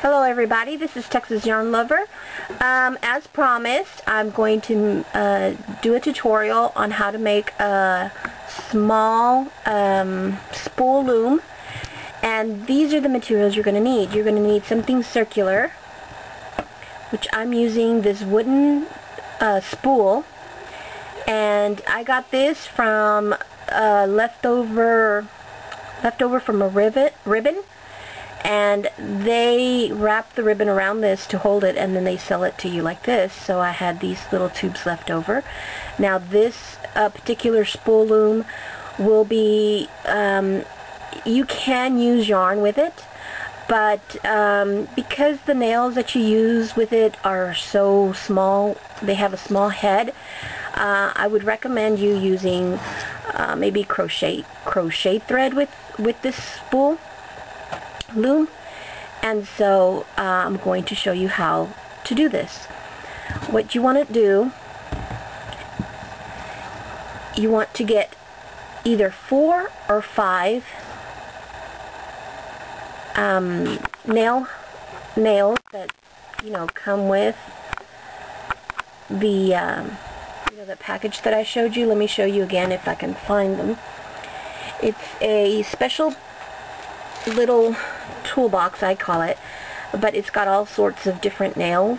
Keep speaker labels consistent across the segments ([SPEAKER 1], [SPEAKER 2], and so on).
[SPEAKER 1] Hello everybody, this is Texas Yarn Lover. As promised, I'm going to do a tutorial on how to make a small spool loom, and these are the materials you're going to need. You're going to need something circular, which I'm using this wooden spool, and I got this from leftover from a ribbon. And they wrap the ribbon around this to hold it, and then they sell it to you like this. So I had these little tubes left over. Now this particular spool loom will be, you can use yarn with it, but because the nails that you use with it are so small, they have a small head, I would recommend you using maybe crochet thread with this spool loom. And so I'm going to show you how to do this. What you want to do, you want to get either 4 or 5 nails that come with the the package that I showed you. Let me show you again if I can find them. It's a special little toolbox, I call it, but it's got all sorts of different nails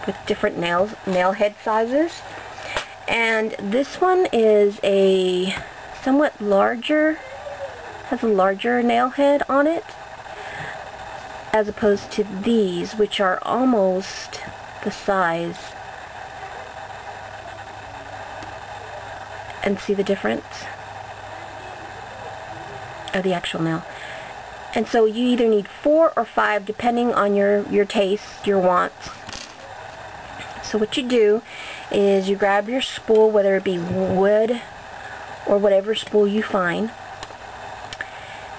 [SPEAKER 1] with different nail head sizes, and this one is a somewhat larger, has a larger nail head on it, as opposed to these, which are almost the size. And see the difference of the actual nail. And so you either need 4 or 5 depending on your taste, your wants. So what you do is you grab your spool, whether it be wood or whatever spool you find,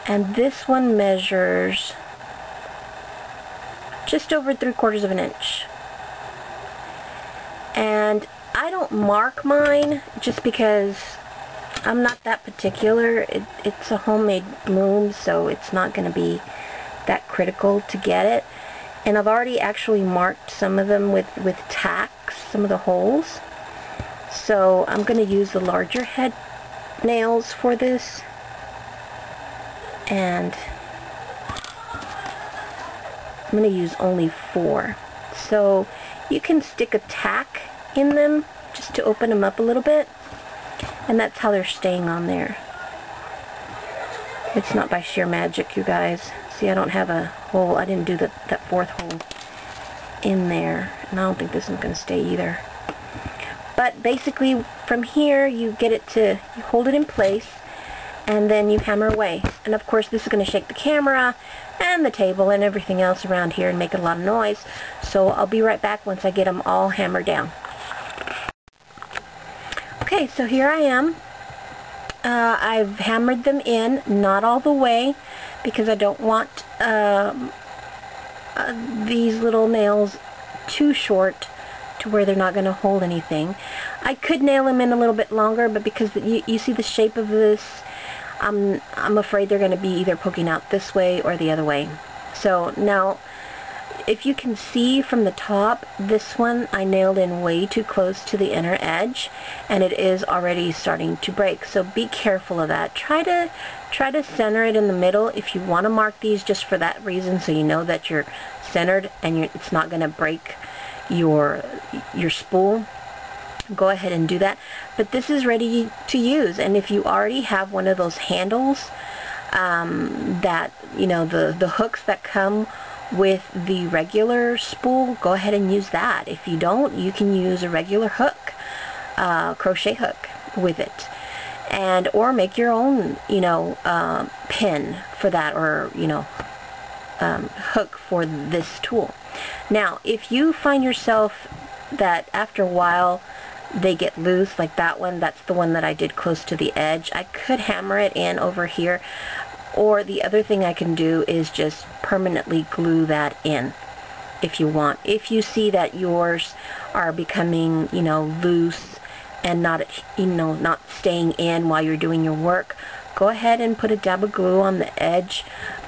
[SPEAKER 1] and this one measures just over 3/4 of an inch. And I don't mark mine just because I'm not that particular. It's a homemade loom, so it's not going to be that critical to get it. And I've already actually marked some of them with tacks, some of the holes. So I'm going to use the larger head nails for this. And I'm going to use only 4. So you can stick a tack in them just to open them up a little bit. And that's how they're staying on there. It's not by sheer magic, you guys. See, I don't have a hole. I didn't do that 4th hole in there. And I don't think this is going to stay either. But basically, from here, you get it to, you hold it in place, and then you hammer away. And of course, this is going to shake the camera and the table and everything else around here and make a lot of noise. So I'll be right back once I get them all hammered down. Okay, so here I am. I've hammered them in, not all the way, because I don't want these little nails too short to where they're not going to hold anything. I could nail them in a little bit longer, but because you see the shape of this, I'm afraid they're going to be either poking out this way or the other way. So now, if you can see from the top, this one I nailed in way too close to the inner edge, and it is already starting to break. So be careful of that. Try to center it in the middle if you want to mark these just for that reason, so you know that you're centered and it's not going to break your spool. Go ahead and do that. But this is ready to use, and if you already have one of those handles, that the hooks that come with the regular spool, go ahead and use that. If you don't, you can use a regular hook, crochet hook with it, and or make your own pin for that, or hook for this tool. Now if you find yourself that after a while they get loose, like that one, that's the one that I did close to the edge, I could hammer it in over here. Or the other thing I can do is just permanently glue that in if you want. If you see that yours are becoming, loose and not staying in while you're doing your work, go ahead and put a dab of glue on the edge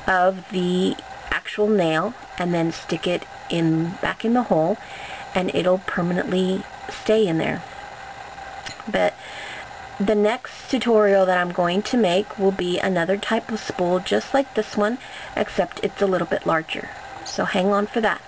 [SPEAKER 1] of the actual nail and then stick it back in the hole, and it'll permanently stay in there. But the next tutorial that I'm going to make will be another type of spool just like this one, except it's a little bit larger. So hang on for that.